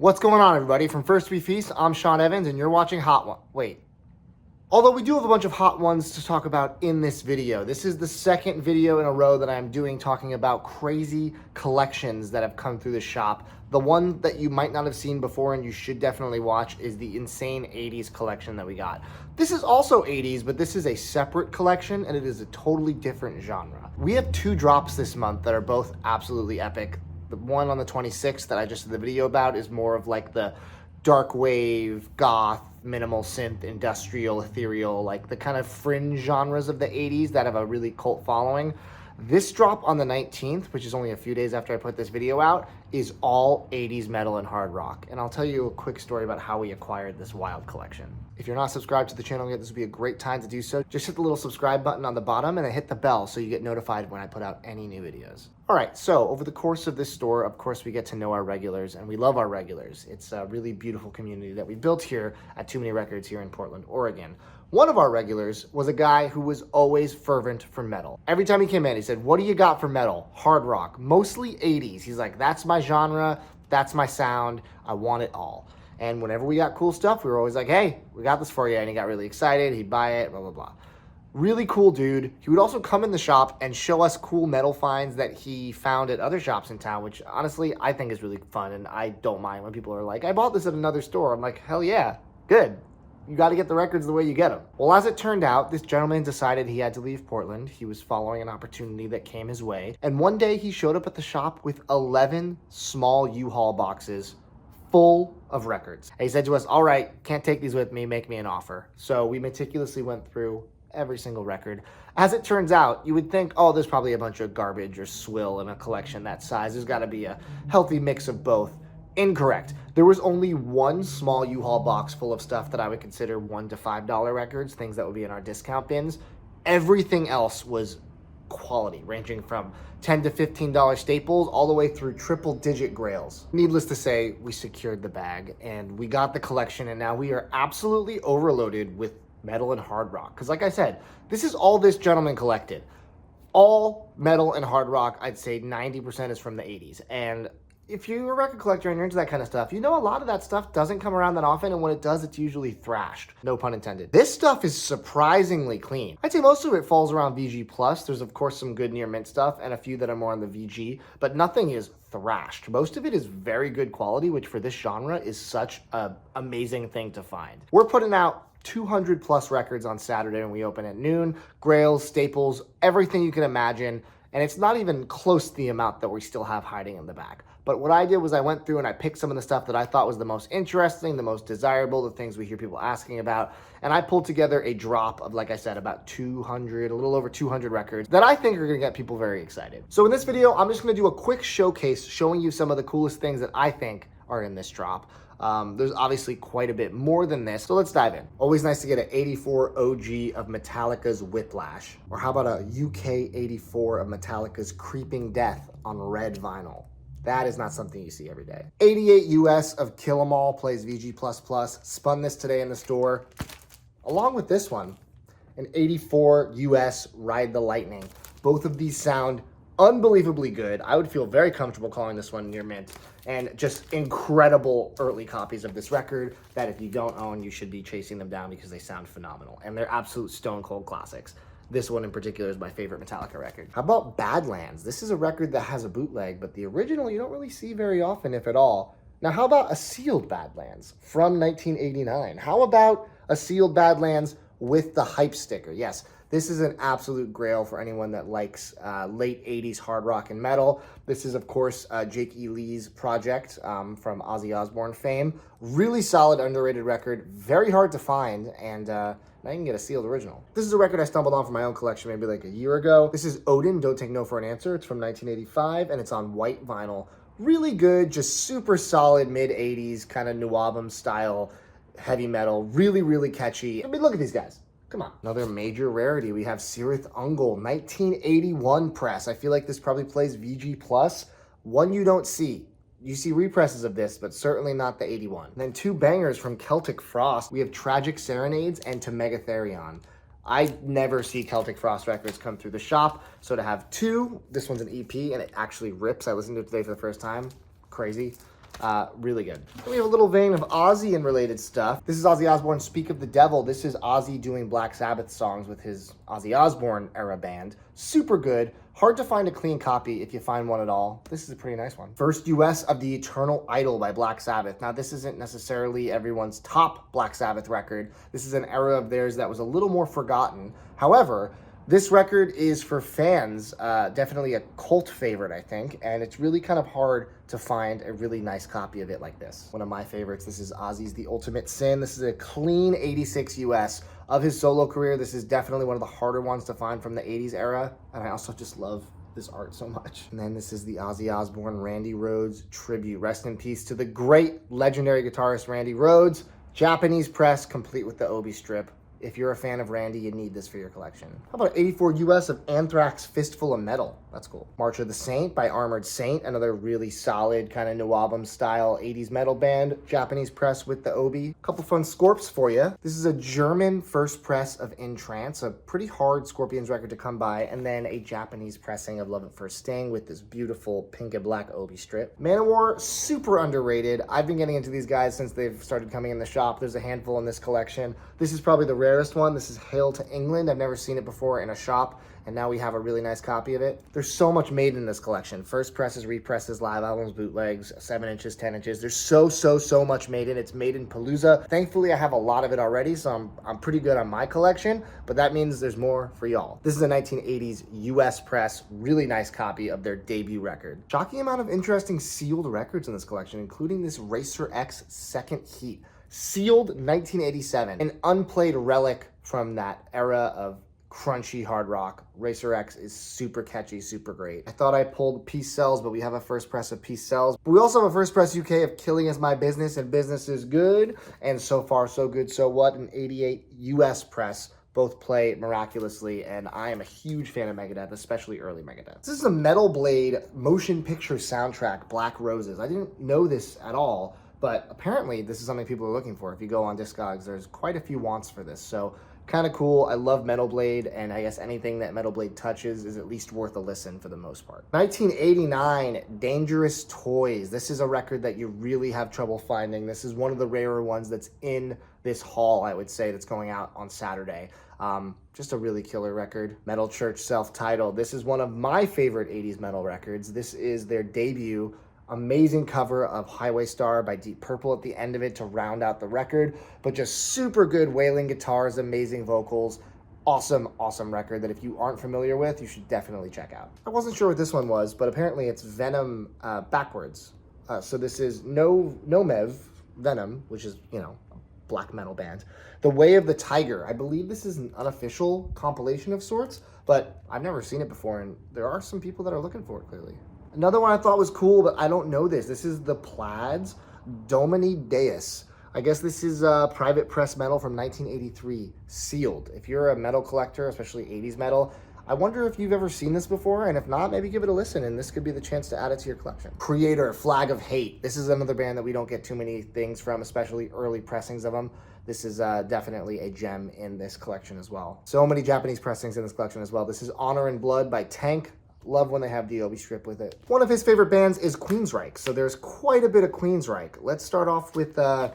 What's going on, everybody? From First We Feast, I'm Sean Evans, and you're watching Hot One. Wait. Although we do have a bunch of hot ones to talk about in this video. This is the second video in a row that I'm doing talking about crazy collections that have come through the shop. The one that you might not have seen before and you should definitely watch is the insane 80s collection that we got. This is also 80s, but this is a separate collection and it is a totally different genre. We have two drops this month that are both absolutely epic. The one on the 26th that I just did the video about is more of like the dark wave, goth, minimal synth, industrial, ethereal, like the kind of fringe genres of the 80s that have a really cult following. This drop on the 19th, which is only a few days after I put this video out, is all 80s metal and hard rock. And I'll tell you a quick story about how we acquired this wild collection. If you're not subscribed to the channel yet, this would be a great time to do so. Just hit the little subscribe button on the bottom and then hit the bell so you get notified when I put out any new videos. All right, so over the course of this store, of course, we get to know our regulars, and we love our regulars. It's a really beautiful community that we built here at Too Many Records here in Portland, Oregon. One of our regulars was a guy who was always fervent for metal. Every time he came in, he said, "What do you got for metal?" Hard rock, mostly 80s. He's like, "That's my genre, that's my sound, I want it all." And whenever we got cool stuff, we were always like, "Hey, we got this for you." And he got really excited, he'd buy it, blah, blah, blah. Really cool dude. He would also come in the shop and show us cool metal finds that he found at other shops in town, which honestly, I think is really fun. And I don't mind when people are like, "I bought this at another store." I'm like, hell yeah, good. You got to get the records the way you get them. Well, as it turned out, this gentleman decided he had to leave Portland. He was following an opportunity that came his way. And one day he showed up at the shop with 11 small U-Haul boxes full of records. And he said to us, "All right, can't take these with me, make me an offer." So we meticulously went through every single record. As it turns out, you would think, oh, there's probably a bunch of garbage or swill in a collection that size. There's got to be a healthy mix of both. Incorrect. There was only one small U-Haul box full of stuff that I would consider $1 to $5 records, things that would be in our discount bins. Everything else was quality, ranging from $10 to $15 staples all the way through triple-digit grails. Needless to say, we secured the bag and we got the collection, and now we are absolutely overloaded with metal and hard rock. Because like I said, this is all this gentleman collected. All metal and hard rock, I'd say 90% is from the 80s. And if you're a record collector and you're into that kind of stuff, you know a lot of that stuff doesn't come around that often, and when it does, it's usually thrashed. No pun intended. This stuff is surprisingly clean. I'd say most of it falls around VG+. There's of course some good near mint stuff and a few that are more on the VG, but nothing is thrashed. Most of it is very good quality, which for this genre is such an amazing thing to find. We're putting out 200 plus records on Saturday when we open at noon. Grails, staples, everything you can imagine. And it's not even close to the amount that we still have hiding in the back. But what I did was I went through and I picked some of the stuff that I thought was the most interesting, the most desirable, the things we hear people asking about. And I pulled together a drop of, like I said, about 200, a little over 200 records that I think are gonna get people very excited. So in this video, I'm just gonna do a quick showcase showing you some of the coolest things that I think are in this drop. There's obviously quite a bit more than this, so let's dive in. Always nice to get an 84 OG of Metallica's Whiplash, or how about a UK 84 of Metallica's Creeping Death on red vinyl. That is not something you see every day. 88 US of Kill 'Em All plays VG++, spun this today in the store. Along with this one, an 84 US Ride the Lightning. Both of these sound unbelievably good. I would feel very comfortable calling this one near mint, and just incredible early copies of this record that if you don't own, you should be chasing them down because they sound phenomenal and they're absolute stone cold classics. This one in particular is my favorite Metallica record. How about Badlands? This is a record that has a bootleg, but the original you don't really see very often, if at all. Now, how about a sealed Badlands from 1989? How about a sealed Badlands with the hype sticker? Yes, this is an absolute grail for anyone that likes late 80s hard rock and metal. This is, of course, Jake E. Lee's project from Ozzy Osbourne fame. Really solid, underrated record. Very hard to find, and now you can get a sealed original. This is a record I stumbled on for my own collection maybe like a year ago. This is Odin, Don't Take No for an Answer. It's from 1985, and it's on white vinyl. Really good, just super solid mid-80s kind of new album style heavy metal. Really, really catchy. I mean, look at these guys. Come on. Another major rarity. We have Sirith Ungol, 1981 press. I feel like this probably plays VG+. One you don't see. You see represses of this, but certainly not the 81. And then two bangers from Celtic Frost. We have Tragic Serenades and To Megatherion. I never see Celtic Frost records come through the shop, so to have two, this one's an EP and it actually rips. I listened to it today for the first time. Crazy. Really good. Then we have a little vein of Ozzy and related stuff. This is Ozzy Osbourne's Speak of the Devil. This is Ozzy doing Black Sabbath songs with his Ozzy Osbourne era band. Super good. Hard to find a clean copy if you find one at all. This is a pretty nice one. First US of the Eternal Idol by Black Sabbath. Now, this isn't necessarily everyone's top Black Sabbath record. This is an era of theirs that was a little more forgotten. However, this record is for fans, definitely a cult favorite, I think, and it's really kind of hard to find a really nice copy of it like this. One of my favorites, this is Ozzy's The Ultimate Sin. This is a clean 86 US of his solo career. This is definitely one of the harder ones to find from the 80s era, and I also just love this art so much. And then this is the Ozzy Osbourne Randy Rhoads tribute. Rest in peace to the great legendary guitarist Randy Rhoads. Japanese press, complete with the Obi strip. If you're a fan of Randy, you need this for your collection. How about 84 US of Anthrax Fistful of Metal? That's cool. March of the Saint by Armored Saint, another really solid kind of new album style 80s metal band. Japanese press with the Obi. Couple fun Scorps for you. This is a German first press of In Trance, a pretty hard Scorpions record to come by, and then a Japanese pressing of Love at First Sting with this beautiful pink and black Obi strip. Manowar, super underrated. I've been getting into these guys since they've started coming in the shop. There's a handful in this collection. This is probably the rarest one. This is Hail to England. I've never seen it before in a shop, and now we have a really nice copy of it. There's so much Maiden in this collection. First presses, represses, live albums, bootlegs, 7 inches, 10 inches. There's so much Maiden. It's Maiden Palooza. Thankfully, I have a lot of it already, so I'm pretty good on my collection, but that means there's more for y'all. This is a 1980s US press, really nice copy of their debut record. Shocking amount of interesting sealed records in this collection, including this Racer X Second Heat. Sealed 1987, an unplayed relic from that era of crunchy hard rock. Racer X is super catchy, super great. I thought I pulled Peace Sells, but we have a first press of Peace Sells. But we also have a first press UK of Killing Is My Business and Business Is Good. And So Far So Good So What, an 88 US press. Both play miraculously, and I am a huge fan of Megadeth, especially early Megadeth. This is a Metal Blade motion picture soundtrack, Black Roses. I didn't know this at all, but apparently this is something people are looking for. If you go on Discogs, there's quite a few wants for this. So kind of cool. I love Metal Blade, and I guess anything that Metal Blade touches is at least worth a listen for the most part. 1989, Dangerous Toys. This is a record that you really have trouble finding. This is one of the rarer ones that's in this haul, I would say, that's going out on Saturday. Just a really killer record. Metal Church self-titled. This is one of my favorite 80s metal records. This is their debut. Amazing cover of Highway Star by Deep Purple at the end of it to round out the record, but just super good wailing guitars, amazing vocals. Awesome record that if you aren't familiar with, you should definitely check out. I wasn't sure what this one was, but apparently it's Venom backwards. So this is Nomev Venom, which is, you know, a black metal band. The Way of the Tiger. I believe this is an unofficial compilation of sorts, but I've never seen it before, and there are some people that are looking for it, clearly. Another one I thought was cool, but I don't know this. This is the Plaids Domini Deus. I guess this is private press metal from 1983, sealed. If you're a metal collector, especially 80s metal, I wonder if you've ever seen this before, and if not, maybe give it a listen, and this could be the chance to add it to your collection. Creator, Flag of Hate. This is another band that we don't get too many things from, especially early pressings of them. This is definitely a gem in this collection as well. So many Japanese pressings in this collection as well. This is Honor and Blood by Tank. Love when they have the Obi strip with it. One of his favorite bands is Queensryche, so there's quite a bit of Queensryche. Let's start off with the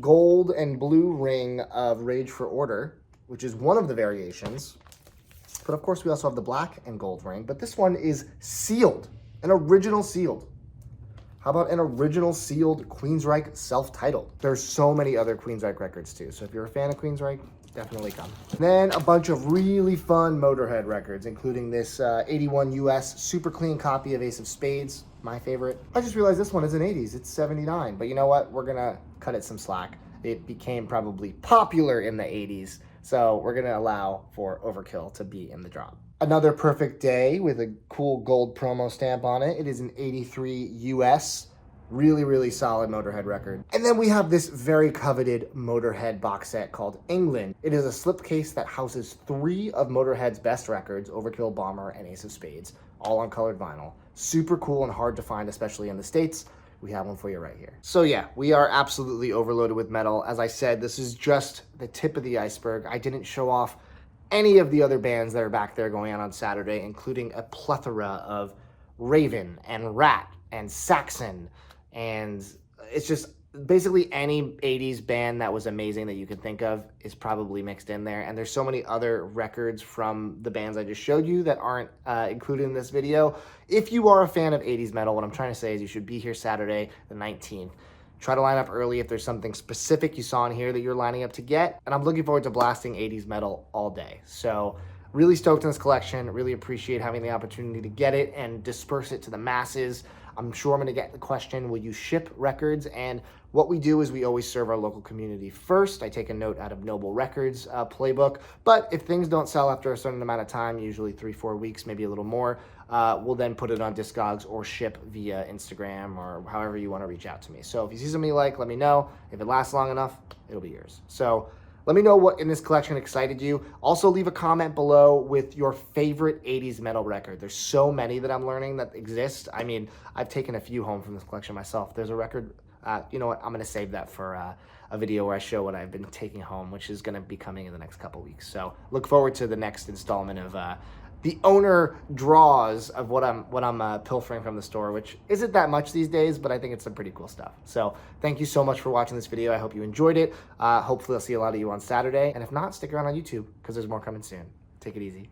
gold and blue ring of Rage for Order, which is one of the variations. But of course, we also have the black and gold ring, but this one is sealed, an original sealed. How about an original sealed Queensryche self-titled? There's so many other Queensryche records too, so if you're a fan of Queensryche, definitely come. Then a bunch of really fun Motorhead records, including this 81 US super clean copy of Ace of Spades, my favorite. I just realized this one isn't 80s, it's 79, but you know what? We're gonna cut it some slack. It became probably popular in the 80s, so we're gonna allow for Overkill to be in the drop. Another Perfect Day with a cool gold promo stamp on it. It is an 83 US. Really solid Motorhead record. And then we have this very coveted Motorhead box set called England. It is a slipcase that houses 3 of Motorhead's best records, Overkill, Bomber, and Ace of Spades, all on colored vinyl. Super cool and hard to find, especially in the States. We have one for you right here. So yeah, we are absolutely overloaded with metal. As I said, this is just the tip of the iceberg. I didn't show off any of the other bands that are back there going on Saturday, including a plethora of Raven and Rat and Saxon and it's just basically any 80s band that was amazing that you can think of is probably mixed in there. And there's so many other records from the bands I just showed you that aren't included in this video. If you are a fan of 80s metal, what I'm trying to say is you should be here Saturday the 19th. Try to line up early if there's something specific you saw in here that you're lining up to get. And I'm looking forward to blasting 80s metal all day. So really stoked on this collection. Really appreciate having the opportunity to get it and disperse it to the masses. I'm sure I'm going to get the question, will you ship records? And what we do is we always serve our local community first. I take a note out of Noble Records playbook. But if things don't sell after a certain amount of time, usually 3-4 weeks, maybe a little more, we'll then put it on Discogs or ship via Instagram or however you want to reach out to me. So if you see something you like, let me know. If it lasts long enough, it'll be yours. So let me know what in this collection excited you. Also, leave a comment below with your favorite 80s metal record. There's so many that I'm learning that exist. I mean, I've taken a few home from this collection myself. There's a record, you know what, I'm going to save that for a video where I show what I've been taking home, which is going to be coming in the next couple weeks. So look forward to the next installment of the owner draws of what I'm pilfering from the store, which isn't that much these days, but I think it's some pretty cool stuff. So thank you so much for watching this video. I hope you enjoyed it. Hopefully I'll see a lot of you on Saturday. And if not, stick around on YouTube because there's more coming soon. Take it easy.